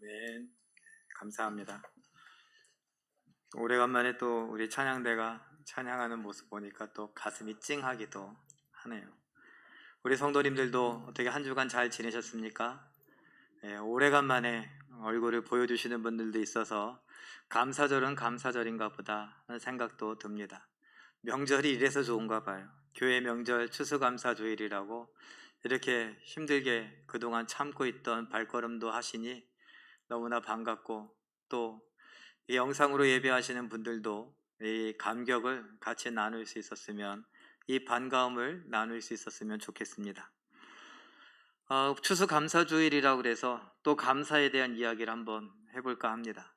아멘. 감사합니다. 오래간만에 또 우리 찬양대가 찬양하는 모습 보니까 또 가슴이 찡하기도 하네요. 우리 성도님들도 어떻게 한 주간 잘 지내셨습니까? 오래간만에 얼굴을 보여주시는 분들도 있어서 감사절은 감사절인가 보다 하는 생각도 듭니다. 명절이 이래서 좋은가 봐요. 교회 명절 추수감사주일이라고 이렇게 힘들게 그동안 참고 있던 발걸음도 하시니 너무나 반갑고, 또 이 영상으로 예배하시는 분들도 이 감격을 같이 나눌 수 있었으면, 이 반가움을 나눌 수 있었으면 좋겠습니다. 추수감사주일이라고 그래서 또 감사에 대한 이야기를 한번 해볼까 합니다.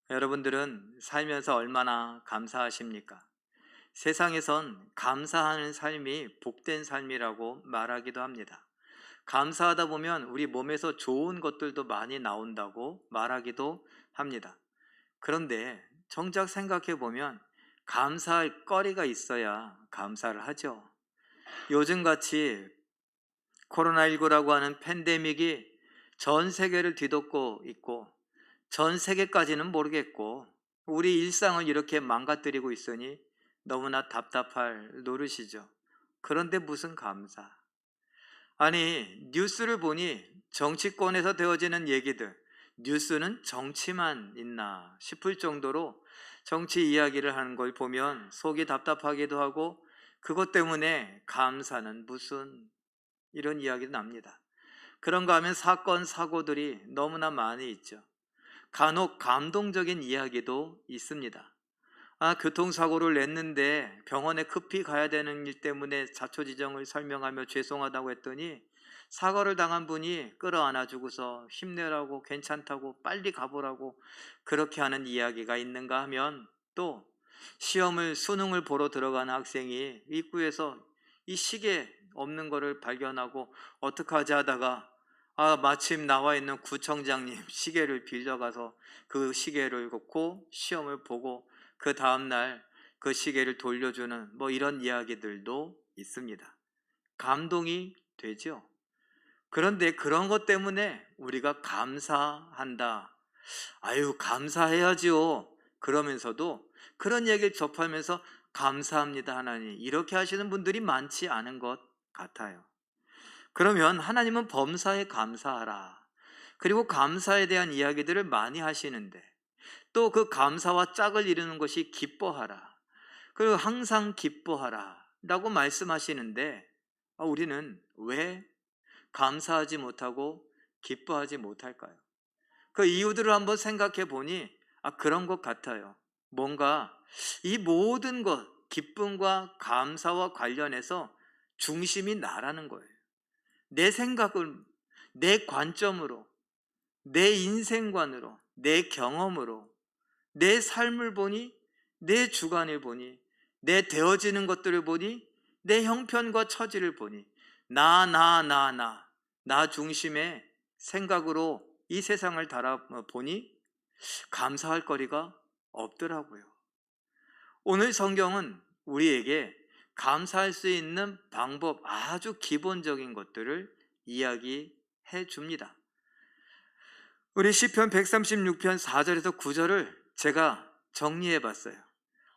여러분들은 살면서 얼마나 감사하십니까? 세상에선 감사하는 삶이 복된 삶이라고 말하기도 합니다. 감사하다 보면 우리 몸에서 좋은 것들도 많이 나온다고 말하기도 합니다. 그런데 정작 생각해 보면 감사할 거리가 있어야 감사를 하죠. 요즘같이 코로나19라고 하는 팬데믹이 전 세계를 뒤덮고 있고, 전 세계까지는 모르겠고 우리 일상을 이렇게 망가뜨리고 있으니 너무나 답답할 노릇이죠. 그런데 무슨 감사? 아니, 뉴스를 보니 정치권에서 되어지는 얘기들, 뉴스는 정치만 있나 싶을 정도로 정치 이야기를 하는 걸 보면 속이 답답하기도 하고, 그것 때문에 감사는 무슨, 이런 이야기도 납니다. 그런가 하면 사건 사고들이 너무나 많이 있죠. 간혹 감동적인 이야기도 있습니다. 교통사고를 냈는데 병원에 급히 가야 되는 일 때문에 자초지정을 설명하며 죄송하다고 했더니 사고를 당한 분이 끌어안아주고서 힘내라고, 괜찮다고, 빨리 가보라고 그렇게 하는 이야기가 있는가 하면, 또 수능을 보러 들어가는 학생이 입구에서 이 시계 없는 거를 발견하고 어떡하지 하다가 마침 나와 있는 구청장님 시계를 빌려가서 그 시계를 놓고 시험을 보고 그 다음날 그 시계를 돌려주는 이런 이야기들도 있습니다. 감동이 되죠. 그런데 그런 것 때문에 우리가 감사한다, 아유 감사해야지요, 그러면서도 그런 얘기를 접하면서 감사합니다 하나님, 이렇게 하시는 분들이 많지 않은 것 같아요. 그러면 하나님은 범사에 감사하라, 그리고 감사에 대한 이야기들을 많이 하시는데, 또 그 감사와 짝을 이루는 것이 기뻐하라, 그리고 항상 기뻐하라 라고 말씀하시는데, 우리는 왜 감사하지 못하고 기뻐하지 못할까요? 그 이유들을 한번 생각해 보니 그런 것 같아요. 뭔가 이 모든 것, 기쁨과 감사와 관련해서 중심이 나라는 거예요. 내 생각을, 내 관점으로, 내 인생관으로, 내 경험으로, 내 삶을 보니, 내 주관을 보니, 내 되어지는 것들을 보니, 내 형편과 처지를 보니 나 중심의 생각으로 이 세상을 달아보니 감사할 거리가 없더라고요. 오늘 성경은 우리에게 감사할 수 있는 방법, 아주 기본적인 것들을 이야기해 줍니다. 우리 시편 136편 4절에서 9절을 제가 정리해 봤어요.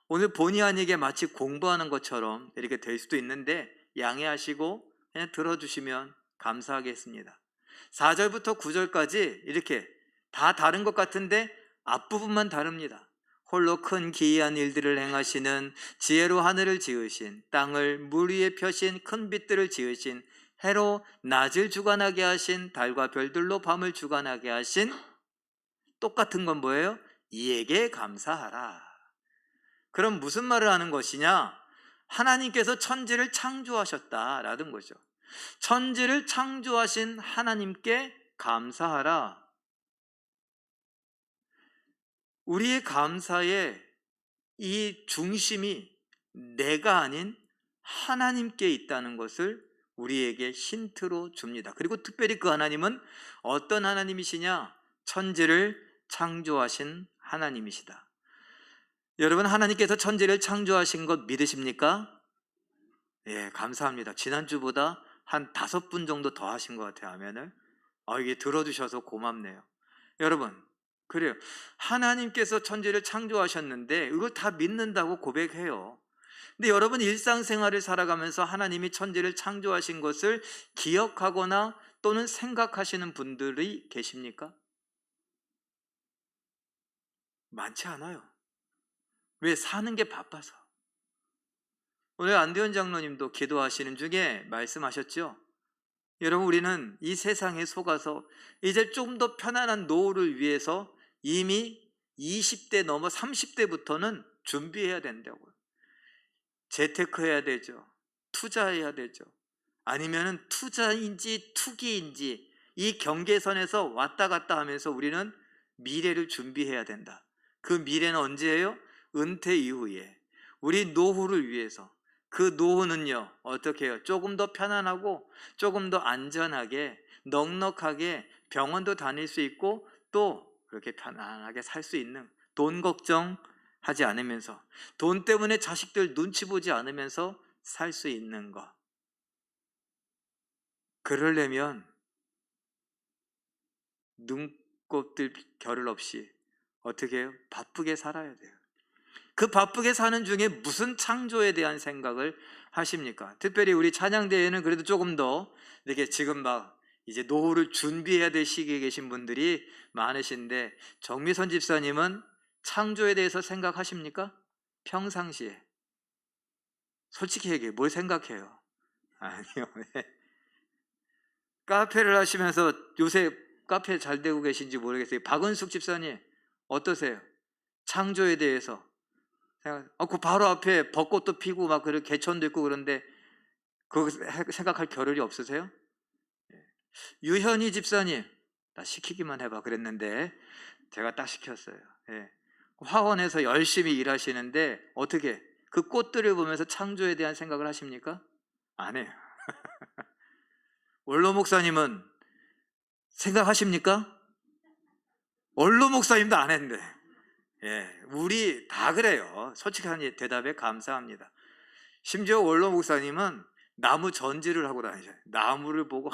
오늘 본의 아니게 마치 공부하는 것처럼 이렇게 될 수도 있는데 양해하시고 그냥 들어주시면 감사하겠습니다. 4절부터 9절까지 이렇게 다 다른 것 같은데 앞부분만 다릅니다. 홀로 큰 기이한 일들을 행하시는, 지혜로 하늘을 지으신, 땅을 물 위에 펴신, 큰 빛들을 지으신, 해로 낮을 주관하게 하신, 달과 별들로 밤을 주관하게 하신, 똑같은 건 뭐예요? 이에게 감사하라. 그럼 무슨 말을 하는 것이냐? 하나님께서 천지를 창조하셨다라는 거죠. 천지를 창조하신 하나님께 감사하라. 우리의 감사의 이 중심이 내가 아닌 하나님께 있다는 것을 우리에게 힌트로 줍니다. 그리고 특별히 그 하나님은 어떤 하나님이시냐? 천지를 창조하신 하나님이시다. 여러분, 하나님께서 천지를 창조하신 것 믿으십니까? 예, 감사합니다. 지난주보다 한 5분 정도 더 하신 것 같아요. 아멘을. 이게 들어주셔서 고맙네요. 여러분, 그래요. 하나님께서 천지를 창조하셨는데 이걸 다 믿는다고 고백해요. 근데 여러분 일상생활을 살아가면서 하나님이 천지를 창조하신 것을 기억하거나 또는 생각하시는 분들이 계십니까? 많지 않아요. 왜? 사는 게 바빠서. 오늘 안대현 장로님도 기도하시는 중에 말씀하셨죠. 여러분, 우리는 이 세상에 속아서 이제 좀 더 편안한 노후를 위해서 이미 20대 넘어 30대부터는 준비해야 된다고요. 재테크해야 되죠. 투자해야 되죠. 아니면은 투자인지 투기인지 이 경계선에서 왔다 갔다 하면서 우리는 미래를 준비해야 된다. 그 미래는 언제예요? 은퇴 이후에 우리 노후를 위해서. 그 노후는요 어떻게 해요? 조금 더 편안하고 조금 더 안전하게 넉넉하게 병원도 다닐 수 있고 또 그렇게 편안하게 살 수 있는, 돈 걱정하지 않으면서 돈 때문에 자식들 눈치 보지 않으면서 살 수 있는 것. 그러려면 눈곱들 겨를 없이 어떻게 해요? 바쁘게 살아야 돼요. 그 바쁘게 사는 중에 무슨 창조에 대한 생각을 하십니까? 특별히 우리 찬양대회는 그래도 조금 더 이렇게 지금 막 이제 노후를 준비해야 될 시기에 계신 분들이 많으신데, 정미선 집사님은 창조에 대해서 생각하십니까? 평상시에 솔직히 얘기해, 뭘 생각해요? 아니요. 카페를 하시면서 요새 카페 잘 되고 계신지 모르겠어요. 박은숙 집사님 어떠세요? 창조에 대해서 그 바로 앞에 벚꽃도 피고 막 그런 개천도 있고 그런데 그거 생각할 겨를이 없으세요? 유현희 집사님, 나 시키기만 해봐 그랬는데 제가 딱 시켰어요. 예. 화원에서 열심히 일하시는데 어떻게 그 꽃들을 보면서 창조에 대한 생각을 하십니까? 안 해요. 원로 목사님은 생각하십니까? 원로 목사님도 안 했는데. 예, 우리 다 그래요. 솔직한 대답에 감사합니다. 심지어 원로 목사님은 나무 전지를 하고 다니셔요. 나무를 보고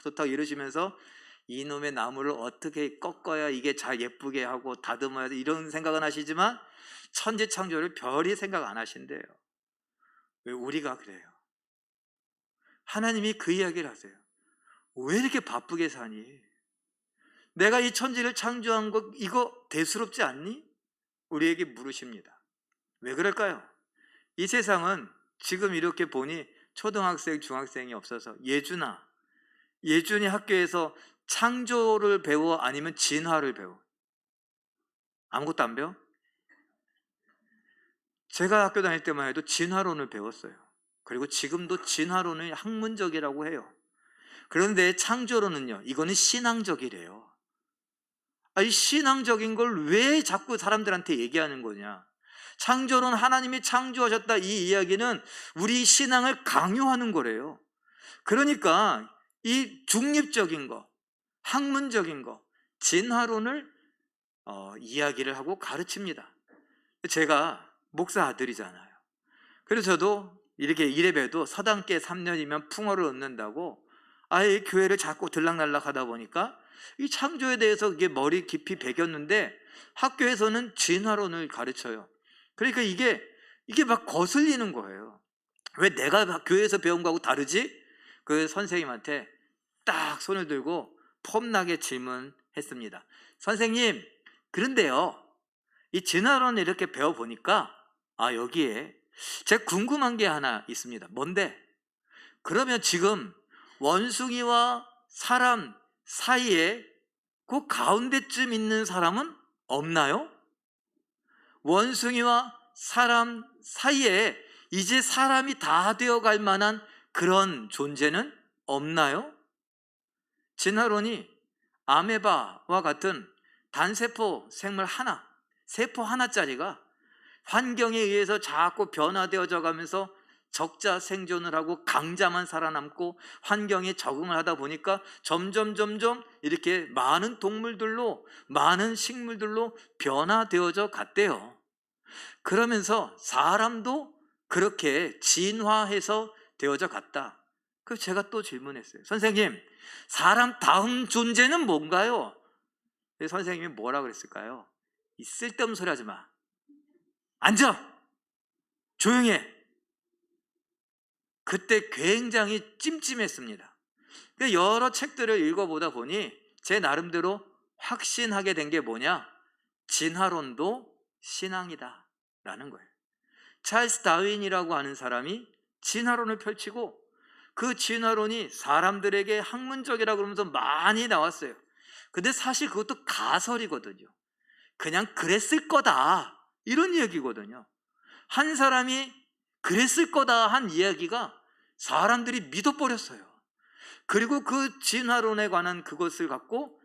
좋다고 이러시면서 이놈의 나무를 어떻게 꺾어야 이게 잘 예쁘게 하고 다듬어야 돼, 이런 생각은 하시지만 천지창조를 별이 생각 안 하신대요. 왜? 우리가 그래요. 하나님이 그 이야기를 하세요. 왜 이렇게 바쁘게 사니? 내가 이 천지를 창조한 것 이거 대수롭지 않니? 우리에게 물으십니다. 왜 그럴까요? 이 세상은 지금 이렇게 보니 초등학생, 중학생이 없어서 예준이 학교에서 창조를 배워 아니면 진화를 배워? 아무것도 안 배워? 제가 학교 다닐 때만 해도 진화론을 배웠어요. 그리고 지금도 진화론은 학문적이라고 해요. 그런데 창조론은요, 이거는 신앙적이래요. 이 신앙적인 걸 왜 자꾸 사람들한테 얘기하는 거냐? 창조론, 하나님이 창조하셨다, 이 이야기는 우리 신앙을 강요하는 거래요. 그러니까 이 중립적인 거, 학문적인 거, 진화론을 이야기를 하고 가르칩니다. 제가 목사 아들이잖아요. 그래서 저도 이렇게 이래봬도 서당계 3년이면 풍어를 얻는다고 아예 교회를 자꾸 들락날락 하다 보니까 이 창조에 대해서 이게 머리 깊이 배겼는데 학교에서는 진화론을 가르쳐요. 그러니까 이게 막 거슬리는 거예요. 왜 내가 교회에서 배운 거하고 다르지? 그 선생님한테 딱 손을 들고 폼나게 질문했습니다. 선생님, 그런데요, 이 진화론을 이렇게 배워보니까 여기에 제가 궁금한 게 하나 있습니다. 뭔데? 그러면 지금 원숭이와 사람 사이에 그 가운데쯤 있는 사람은 없나요? 원숭이와 사람 사이에 이제 사람이 다 되어갈 만한 그런 존재는 없나요? 진화론이 아메바와 같은 단세포 생물 하나, 세포 하나짜리가 환경에 의해서 자꾸 변화되어져 가면서 적자 생존을 하고 강자만 살아남고 환경에 적응을 하다 보니까 점점 이렇게 많은 동물들로, 많은 식물들로 변화되어져 갔대요. 그러면서 사람도 그렇게 진화해서 되어져 갔다. 그래서 제가 또 질문했어요. 선생님, 사람 다음 존재는 뭔가요? 선생님이 뭐라 그랬을까요? 이 쓸데없는 소리 하지 마. 앉아! 조용히 해! 그때 굉장히 찜찜했습니다. 여러 책들을 읽어보다 보니 제 나름대로 확신하게 된 게 뭐냐? 진화론도 신앙이다 라는 거예요. 찰스 다윈이라고 하는 사람이 진화론을 펼치고 그 진화론이 사람들에게 학문적이라고 그러면서 많이 나왔어요. 근데 사실 그것도 가설이거든요. 그냥 그랬을 거다 이런 이야기거든요. 한 사람이 그랬을 거다 한 이야기가 사람들이 믿어버렸어요. 그리고 그 진화론에 관한 그것을 갖고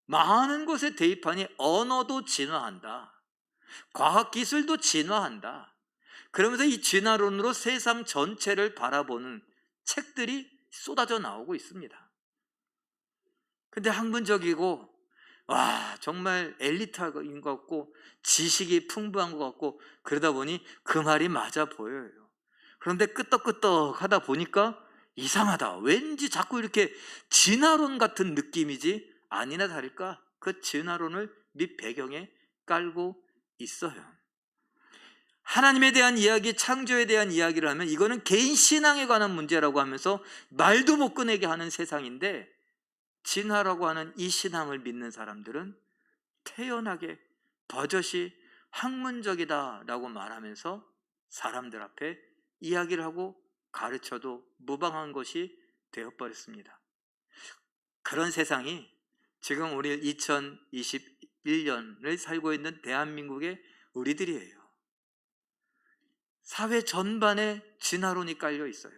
많은 곳에 대입하니 언어도 진화한다, 과학기술도 진화한다, 그러면서 이 진화론으로 세상 전체를 바라보는 책들이 쏟아져 나오고 있습니다. 근데 학문적이고 와 정말 엘리트인 것 같고 지식이 풍부한 것 같고 그러다 보니 그 말이 맞아 보여요. 그런데 끄떡끄떡 하다 보니까 이상하다, 왠지 자꾸 이렇게 진화론 같은 느낌이지, 아니나 다를까 그 진화론을 밑 배경에 깔고 있어요. 하나님에 대한 이야기, 창조에 대한 이야기를 하면 이거는 개인 신앙에 관한 문제라고 하면서 말도 못 꺼내게 하는 세상인데, 진화라고 하는 이 신앙을 믿는 사람들은 태연하게 버젓이 학문적이다라고 말하면서 사람들 앞에 이야기를 하고 가르쳐도 무방한 것이 되어버렸습니다. 그런 세상이 지금 우리 2021년을 살고 있는 대한민국의 우리들이에요. 사회 전반에 진화론이 깔려 있어요.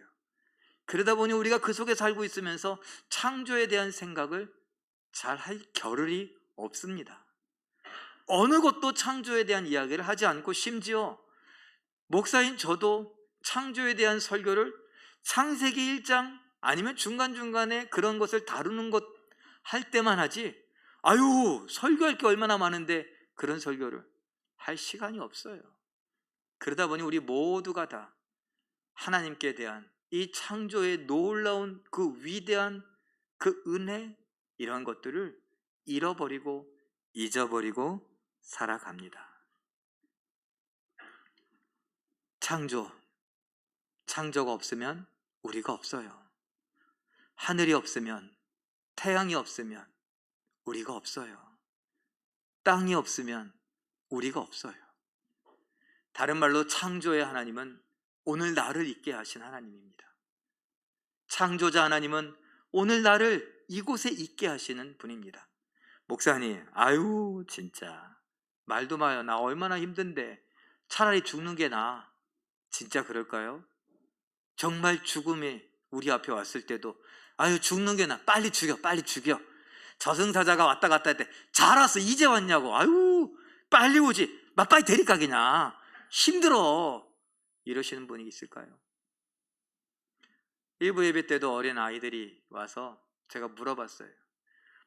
그러다 보니 우리가 그 속에 살고 있으면서 창조에 대한 생각을 잘 할 겨를이 없습니다. 어느 것도 창조에 대한 이야기를 하지 않고, 심지어 목사인 저도 창조에 대한 설교를 창세기 1장 아니면 중간중간에 그런 것을 다루는 것 할 때만 하지, 아유 설교할 게 얼마나 많은데 그런 설교를 할 시간이 없어요. 그러다 보니 우리 모두가 다 하나님께 대한 이 창조의 놀라운 그 위대한 그 은혜, 이런 것들을 잃어버리고 잊어버리고 살아갑니다. 창조가 없으면 우리가 없어요. 하늘이 없으면, 태양이 없으면 우리가 없어요. 땅이 없으면 우리가 없어요. 다른 말로 창조의 하나님은 오늘 나를 있게 하신 하나님입니다. 창조자 하나님은 오늘 나를 이곳에 있게 하시는 분입니다. 목사님, 아유 진짜 말도 마요. 나 얼마나 힘든데 차라리 죽는 게 나아. 진짜 그럴까요? 정말 죽음이 우리 앞에 왔을 때도 아유 죽는 게 나아, 빨리 죽여, 빨리 죽여. 저승사자가 왔다 갔다 할 때 잘 왔어, 이제 왔냐고, 아유 빨리 오지, 빨리 데리까 그냥, 힘들어, 이러시는 분이 있을까요? 일부 예배 때도 어린 아이들이 와서 제가 물어봤어요.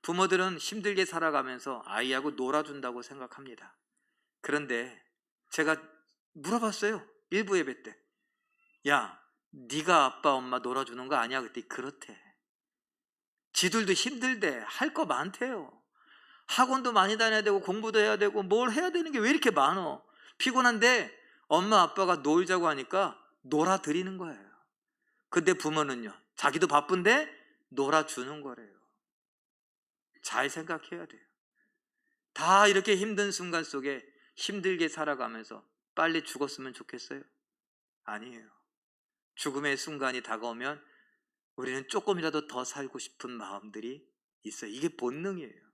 부모들은 힘들게 살아가면서 아이하고 놀아준다고 생각합니다. 그런데 제가 물어봤어요. 일부 예배 때, 야 네가 아빠 엄마 놀아주는 거 아니야? 그때 그렇대. 지들도 힘들대. 할 거 많대요. 학원도 많이 다녀야 되고 공부도 해야 되고 뭘 해야 되는 게 왜 이렇게 많어. 피곤한데 엄마 아빠가 놀자고 하니까 놀아드리는 거예요. 근데 부모는요, 자기도 바쁜데 놀아주는 거래요. 잘 생각해야 돼요. 다 이렇게 힘든 순간 속에 힘들게 살아가면서 빨리 죽었으면 좋겠어요? 아니에요. 죽음의 순간이 다가오면 우리는 조금이라도 더 살고 싶은 마음들이 있어요. 이게 본능이에요.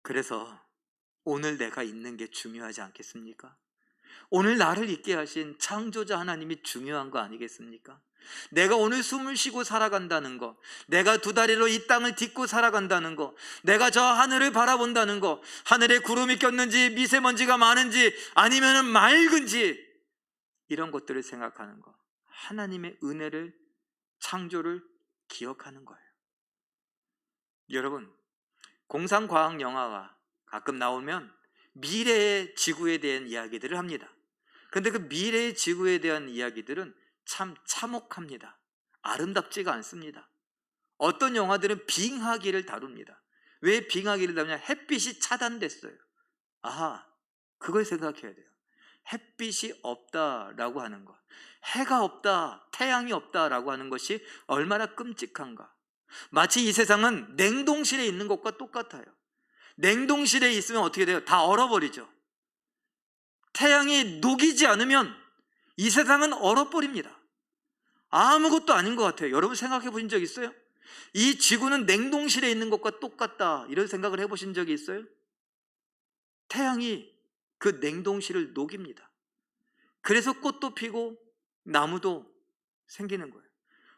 그래서 오늘 내가 있는 게 중요하지 않겠습니까? 오늘 나를 있게 하신 창조자 하나님이 중요한 거 아니겠습니까? 내가 오늘 숨을 쉬고 살아간다는 거, 내가 두 다리로 이 땅을 딛고 살아간다는 거, 내가 저 하늘을 바라본다는 거, 하늘에 구름이 꼈는지 미세먼지가 많은지 아니면 맑은지, 이런 것들을 생각하는 거, 하나님의 은혜를, 창조를 기억하는 거예요. 여러분, 공상과학 영화가 가끔 나오면 미래의 지구에 대한 이야기들을 합니다. 그런데 그 미래의 지구에 대한 이야기들은 참 참혹합니다. 아름답지가 않습니다. 어떤 영화들은 빙하기를 다룹니다. 왜 빙하기를 다루냐? 햇빛이 차단됐어요. 아하, 그걸 생각해야 돼요. 햇빛이 없다라고 하는 것, 해가 없다, 태양이 없다라고 하는 것이 얼마나 끔찍한가. 마치 이 세상은 냉동실에 있는 것과 똑같아요. 냉동실에 있으면 어떻게 돼요? 다 얼어버리죠. 태양이 녹이지 않으면 이 세상은 얼어버립니다. 아무것도 아닌 것 같아요. 여러분 생각해 보신 적 있어요? 이 지구는 냉동실에 있는 것과 똑같다, 이런 생각을 해보신 적이 있어요? 태양이 그 냉동실을 녹입니다. 그래서 꽃도 피고 나무도 생기는 거예요.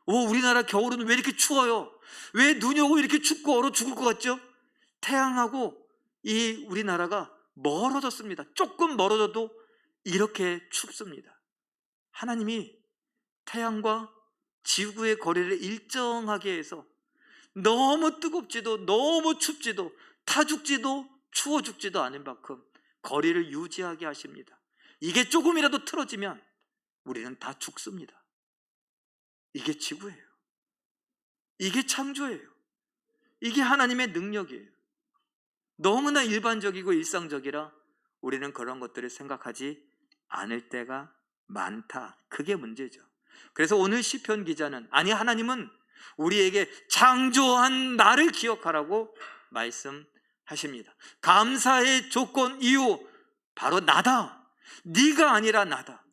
우리나라 겨울은 왜 이렇게 추워요? 왜 눈이 오고 이렇게 춥고 얼어 죽을 것 같죠? 태양하고 이 우리나라가 멀어졌습니다. 조금 멀어져도 이렇게 춥습니다. 하나님이 태양과 지구의 거리를 일정하게 해서 너무 뜨겁지도 너무 춥지도 타 죽지도 추워 죽지도 않은 만큼 거리를 유지하게 하십니다. 이게 조금이라도 틀어지면 우리는 다 죽습니다. 이게 지구예요. 이게 창조예요. 이게 하나님의 능력이에요. 너무나 일반적이고 일상적이라 우리는 그런 것들을 생각하지 않을 때가 많다. 그게 문제죠. 그래서 오늘 시편 기자는, 아니 하나님은 우리에게 창조한 나를 기억하라고 말씀하십니다. 감사의 조건, 이유, 바로 나다. 네가 아니라 나다.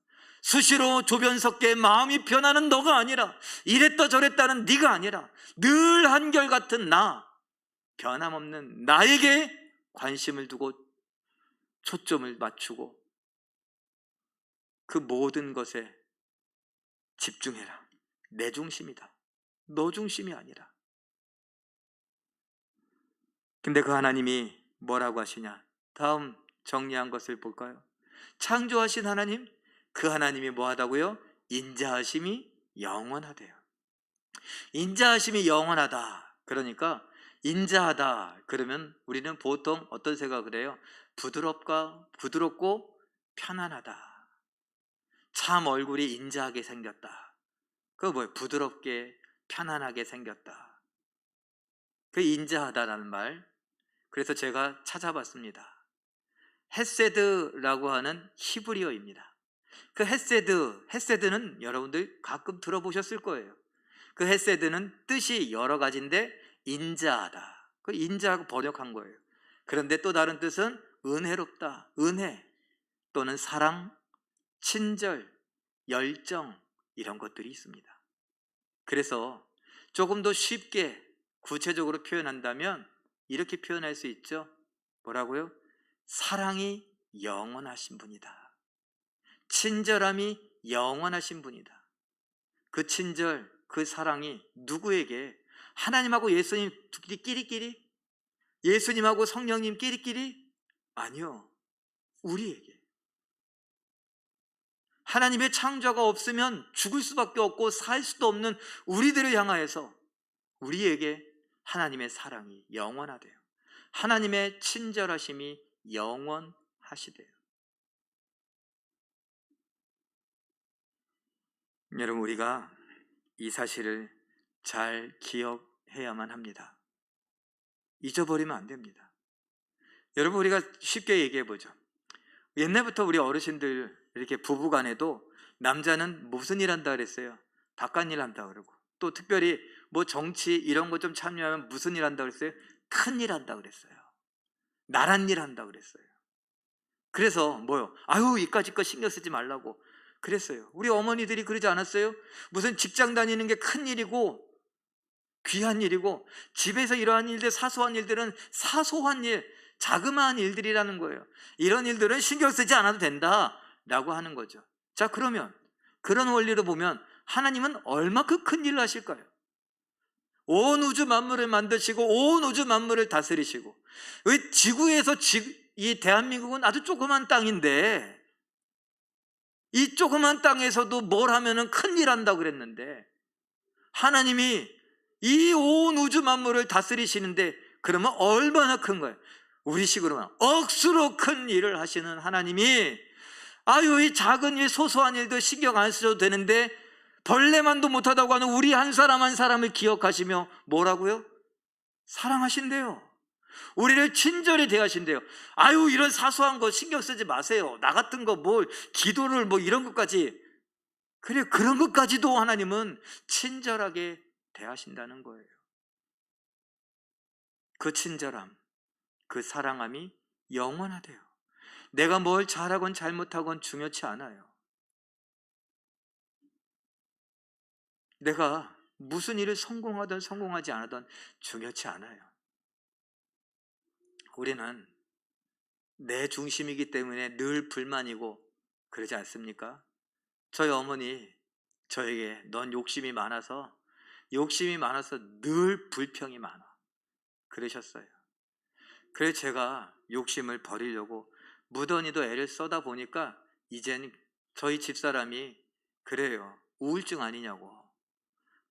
수시로 조변석계 마음이 변하는 너가 아니라, 이랬다 저랬다는 네가 아니라 늘 한결같은 나, 변함없는 나에게 관심을 두고 초점을 맞추고 그 모든 것에 집중해라. 내 중심이다. 너 중심이 아니라. 근데 그 하나님이 뭐라고 하시냐? 다음 정리한 것을 볼까요? 창조하신 하나님, 그 하나님이 뭐하다고요? 인자하심이 영원하대요. 인자하심이 영원하다. 그러니까 인자하다 그러면 우리는 보통 어떤 생각을 해요? 부드럽고 편안하다. 참 얼굴이 인자하게 생겼다. 그거 뭐예요? 부드럽게 편안하게 생겼다. 그 인자하다라는 말, 그래서 제가 찾아봤습니다. 헤세드라고 하는 히브리어입니다. 그 헤세드는 여러분들 가끔 들어보셨을 거예요. 그 헤세드는 뜻이 여러 가지인데 인자하다, 그 인자하고 번역한 거예요. 그런데 또 다른 뜻은 은혜롭다, 은혜 또는 사랑, 친절, 열정, 이런 것들이 있습니다. 그래서 조금 더 쉽게 구체적으로 표현한다면 이렇게 표현할 수 있죠. 뭐라고요? 사랑이 영원하신 분이다. 친절함이 영원하신 분이다. 그 친절, 그 사랑이 누구에게? 하나님하고 예수님 끼리끼리? 예수님하고 성령님 끼리끼리? 아니요, 우리에게. 하나님의 창조가 없으면 죽을 수밖에 없고 살 수도 없는 우리들을 향하여서 우리에게 하나님의 사랑이 영원하대요. 하나님의 친절하심이 영원하시대요. 여러분, 우리가 이 사실을 잘 기억해야만 합니다. 잊어버리면 안 됩니다. 여러분, 우리가 쉽게 얘기해 보죠. 옛날부터 우리 어르신들 이렇게 부부간에도 남자는 무슨 일 한다 그랬어요? 바깥일 한다 그러고, 또 특별히 뭐 정치 이런 거 좀 참여하면 무슨 일 한다 그랬어요? 큰 일 한다 그랬어요. 나란 일 한다 그랬어요. 그래서 뭐요? 아유, 이까짓 거 신경 쓰지 말라고 그랬어요. 우리 어머니들이 그러지 않았어요? 무슨 직장 다니는 게 큰 일이고 귀한 일이고, 집에서 이러한 일들, 사소한 일들은 사소한 일, 자그마한 일들이라는 거예요. 이런 일들은 신경 쓰지 않아도 된다라고 하는 거죠. 자, 그러면 그런 원리로 보면 하나님은 얼마큼 큰 일을 하실까요? 온 우주 만물을 만드시고 온 우주 만물을 다스리시고, 지구에서 이 대한민국은 아주 조그만 땅인데, 이 조그만 땅에서도 뭘 하면은 큰일 한다고 그랬는데, 하나님이 이 온 우주 만물을 다스리시는데 그러면 얼마나 큰 거예요? 우리식으로는 억수로 큰 일을 하시는 하나님이, 아유, 이 작은 일, 소소한 일도 신경 안 쓰셔도 되는데 벌레만도 못하다고 하는 우리 한 사람 한 사람을 기억하시며 뭐라고요? 사랑하신대요. 우리를 친절히 대하신대요. 아유, 이런 사소한 거 신경 쓰지 마세요. 나 같은 거 뭘 기도를 뭐 이런 것까지, 그래, 그런 것까지도 하나님은 친절하게 대하신다는 거예요. 그 친절함, 그 사랑함이 영원하대요. 내가 뭘 잘하건 잘못하건 중요치 않아요. 내가 무슨 일을 성공하든 성공하지 않아든 중요치 않아요. 우리는 내 중심이기 때문에 늘 불만이고 그러지 않습니까? 저희 어머니 저에게 넌 욕심이 많아서 늘 불평이 많아 그러셨어요. 그래서 제가 욕심을 버리려고 무던히도 애를 써다 보니까 이제는 저희 집사람이 그래요. 우울증 아니냐고.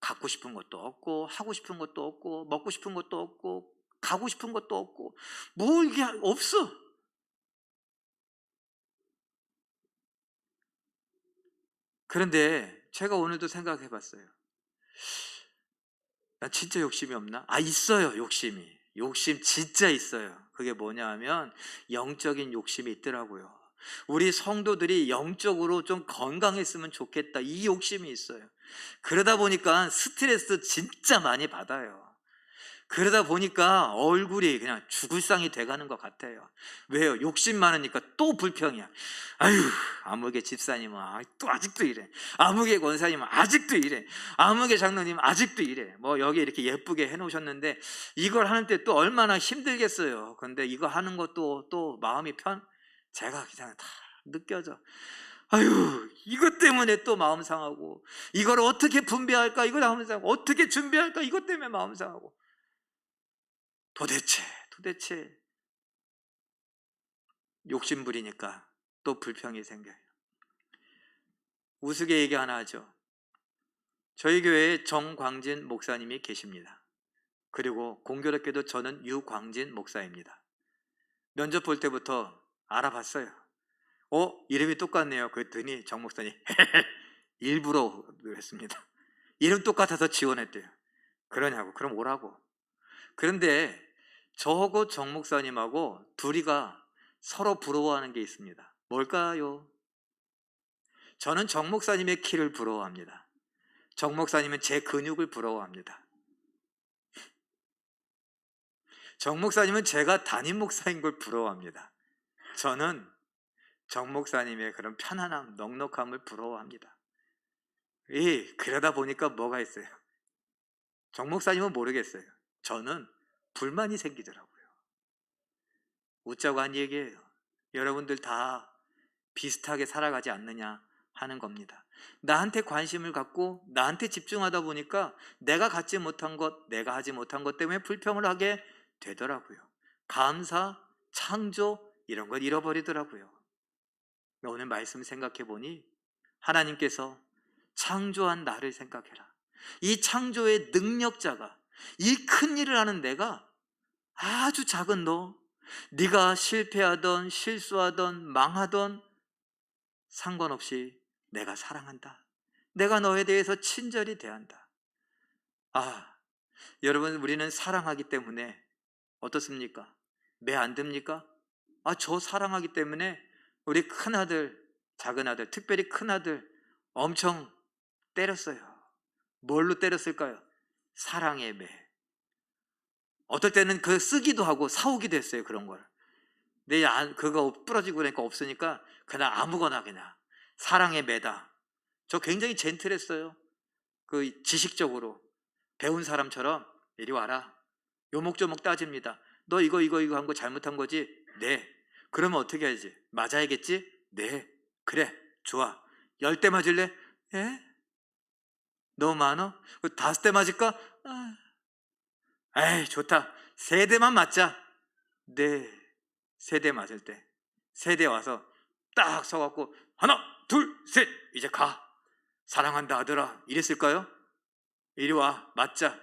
갖고 싶은 것도 없고 하고 싶은 것도 없고 먹고 싶은 것도 없고 가고 싶은 것도 없고 뭐 이게 없어. 그런데 제가 오늘도 생각해 봤어요. 나 진짜 욕심이 없나? 아, 있어요. 욕심 진짜 있어요. 그게 뭐냐 하면 영적인 욕심이 있더라고요. 우리 성도들이 영적으로 좀 건강했으면 좋겠다, 이 욕심이 있어요. 그러다 보니까 스트레스 진짜 많이 받아요. 그러다 보니까 얼굴이 그냥 죽을 상이 돼가는 것 같아요. 왜요? 욕심 많으니까 또 불평이야. 아유, 아무개 집사님은 또 아직도 이래. 아무개 권사님은 아직도 이래. 아무개 장로님은 아직도 이래. 뭐 여기 이렇게 예쁘게 해놓으셨는데 이걸 하는데 또 얼마나 힘들겠어요. 근데 이거 하는 것도 또 마음이 제가 그냥 다 느껴져. 아유, 이것 때문에 또 마음 상하고, 이걸 어떻게 분배할까 이거 마음 상하고, 어떻게 준비할까 이것 때문에 마음 상하고. 도대체 욕심 부리니까 또 불평이 생겨요. 우스개 얘기 하나 하죠. 저희 교회에 정광진 목사님이 계십니다. 그리고 공교롭게도 저는 유광진 목사입니다. 면접 볼 때부터 알아봤어요. 이름이 똑같네요. 그랬더니 정 목사님 일부러 했습니다. 이름 똑같아서 지원했대요. 그러냐고. 그럼 오라고. 그런데 저하고 정 목사님하고 둘이가 서로 부러워하는 게 있습니다. 뭘까요? 저는 정 목사님의 키를 부러워합니다. 정 목사님은 제 근육을 부러워합니다. 정 목사님은 제가 담임 목사인 걸 부러워합니다. 저는 정 목사님의 그런 편안함, 넉넉함을 부러워합니다. 그러다 보니까 뭐가 있어요? 정 목사님은 모르겠어요. 저는 불만이 생기더라고요. 웃자고 한 얘기예요. 여러분들 다 비슷하게 살아가지 않느냐 하는 겁니다. 나한테 관심을 갖고 나한테 집중하다 보니까 내가 갖지 못한 것, 내가 하지 못한 것 때문에 불평을 하게 되더라고요. 감사, 창조 이런 걸 잃어버리더라고요. 오늘 말씀 생각해 보니 하나님께서 창조한 나를 생각해라. 이 창조의 능력자가, 이 큰 일을 하는 내가 아주 작은 네가 실패하던 실수하던 망하던 상관없이 내가 사랑한다. 내가 너에 대해서 친절히 대한다. 여러분, 우리는 사랑하기 때문에 어떻습니까? 매 안 듭니까? 저 사랑하기 때문에 우리 큰아들, 작은아들, 특별히 큰아들 엄청 때렸어요. 뭘로 때렸을까요? 사랑의 매. 어떨 때는 쓰기도 하고 사오기도 했어요. 그런 걸. 근데 그거 부러지고 그러니까 없으니까 그냥 아무거나 그냥 사랑의 매다. 저 굉장히 젠틀했어요. 지식적으로 배운 사람처럼 이리 와라. 요목조목 따집니다. 너 이거 한 거 잘못한 거지? 네. 그러면 어떻게 해야지? 맞아야겠지? 네. 그래, 좋아. 10대 맞을래? 예? 너무 많아? 5대 맞을까? 에이, 좋다. 3대만 맞자. 네. 3대 맞을 때 3대 와서 딱 서갖고 하나 둘 셋 이제 가. 사랑한다 아들아 이랬을까요? 이리 와 맞자.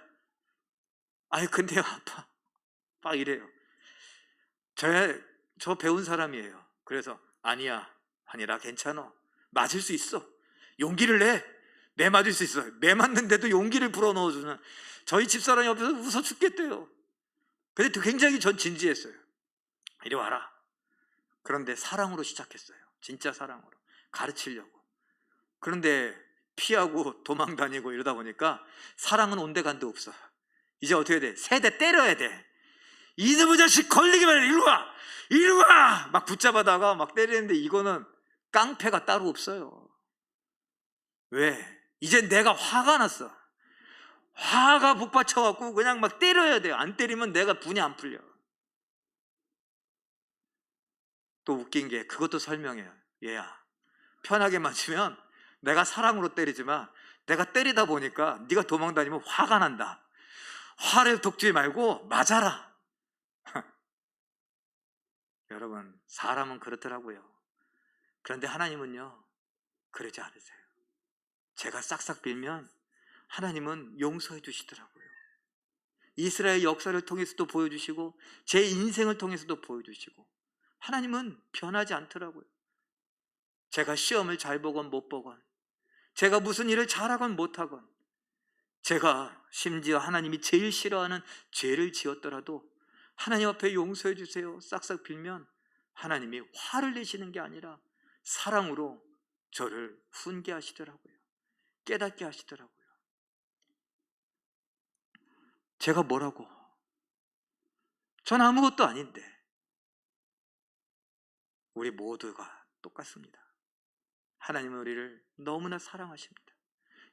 근데 아파 막 이래요. 저 배운 사람이에요. 그래서 아니라 괜찮아. 맞을 수 있어. 용기를 내. 매 맞을 수 있어요. 매 맞는데도 용기를 불어넣어주는 저희 집사람이 옆에서 웃어 죽겠대요. 근데 굉장히 전 진지했어요. 이리 와라. 그런데 사랑으로 시작했어요. 진짜 사랑으로 가르치려고. 그런데 피하고 도망 다니고 이러다 보니까 사랑은 온데간데 없어. 이제 어떻게 돼? 세대 때려야 돼. 이놈의 자식 걸리기만 해. 이리 와! 이리 와! 막 붙잡아다가 막 때리는데 이거는 깡패가 따로 없어요. 왜? 이제 내가 화가 났어. 화가 북받쳐갖고 그냥 막 때려야 돼요. 안 때리면 내가 분이 안 풀려. 또 웃긴 게 그것도 설명해요. 얘야, 편하게 맞으면 내가 사랑으로 때리지 마. 내가 때리다 보니까 네가 도망 다니면 화가 난다. 화를 돋지 말고 맞아라. 여러분, 사람은 그렇더라고요. 그런데 하나님은요, 그러지 않으세요. 제가 싹싹 빌면 하나님은 용서해 주시더라고요. 이스라엘 역사를 통해서도 보여주시고 제 인생을 통해서도 보여주시고 하나님은 변하지 않더라고요. 제가 시험을 잘 보건 못 보건, 제가 무슨 일을 잘하건 못하건, 제가 심지어 하나님이 제일 싫어하는 죄를 지었더라도 하나님 앞에 용서해 주세요 싹싹 빌면 하나님이 화를 내시는 게 아니라 사랑으로 저를 훈계하시더라고요. 깨닫게 하시더라고요. 제가 뭐라고? 전 아무것도 아닌데. 우리 모두가 똑같습니다. 하나님은 우리를 너무나 사랑하십니다.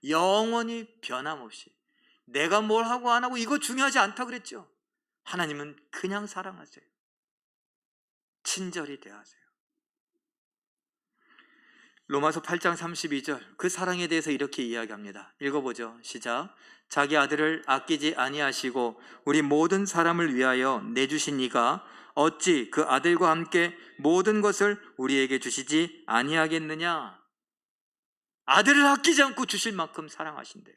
영원히 변함없이. 내가 뭘 하고 안 하고 이거 중요하지 않다 그랬죠. 하나님은 그냥 사랑하세요. 친절히 대하세요. 로마서 8장 32절 그 사랑에 대해서 이렇게 이야기합니다. 읽어보죠. 시작. 자기 아들을 아끼지 아니하시고 우리 모든 사람을 위하여 내주신 이가 어찌 그 아들과 함께 모든 것을 우리에게 주시지 아니하겠느냐. 아들을 아끼지 않고 주실 만큼 사랑하신대요.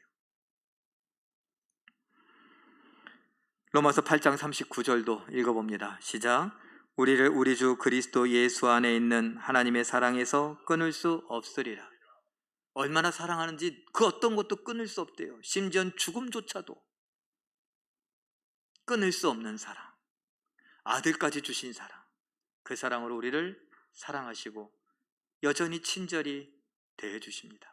로마서 8장 39절도 읽어봅니다. 시작. 우리를 우리 주 그리스도 예수 안에 있는 하나님의 사랑에서 끊을 수 없으리라. 얼마나 사랑하는지 그 어떤 것도 끊을 수 없대요. 심지어 죽음조차도 끊을 수 없는 사랑, 아들까지 주신 사랑, 그 사랑으로 우리를 사랑하시고 여전히 친절히 대해주십니다.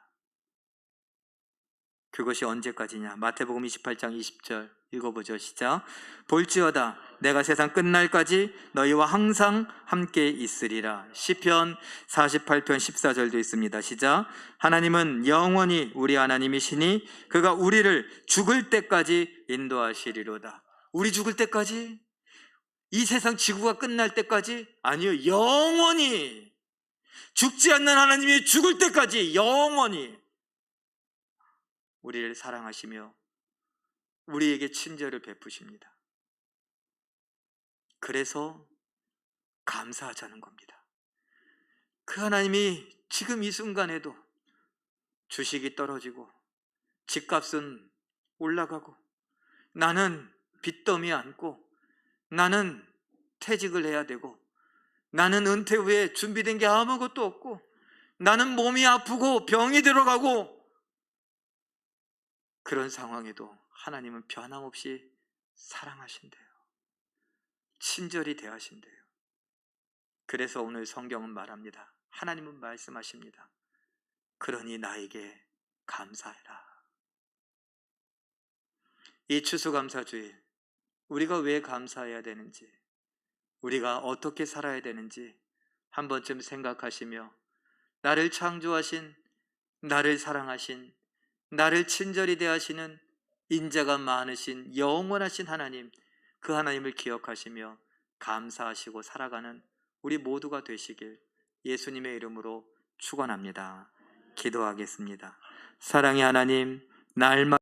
그것이 언제까지냐? 마태복음 28장 20절 읽어보죠. 시작. 볼지어다 내가 세상 끝날까지 너희와 항상 함께 있으리라. 시편 48편 14절도 있습니다. 시작. 하나님은 영원히 우리 하나님이시니 그가 우리를 죽을 때까지 인도하시리로다. 우리 죽을 때까지? 이 세상 지구가 끝날 때까지? 아니요, 영원히. 죽지 않는 하나님이 죽을 때까지 영원히 우리를 사랑하시며 우리에게 친절을 베푸십니다. 그래서 감사하자는 겁니다. 그 하나님이 지금 이 순간에도 주식이 떨어지고 집값은 올라가고 나는 빚더미 안고 나는 퇴직을 해야 되고 나는 은퇴 후에 준비된 게 아무것도 없고 나는 몸이 아프고 병이 들어가고 그런 상황에도 하나님은 변함없이 사랑하신대요. 친절히 대하신대요. 그래서 오늘 성경은 말합니다. 하나님은 말씀하십니다. 그러니 나에게 감사해라. 이 추수감사주일 우리가 왜 감사해야 되는지, 우리가 어떻게 살아야 되는지 한 번쯤 생각하시며 나를 창조하신, 나를 사랑하신, 나를 친절히 대하시는 인자가 많으신 영원하신 하나님, 그 하나님을 기억하시며 감사하시고 살아가는 우리 모두가 되시길 예수님의 이름으로 축원합니다. 기도하겠습니다. 사랑의 하나님, 날마다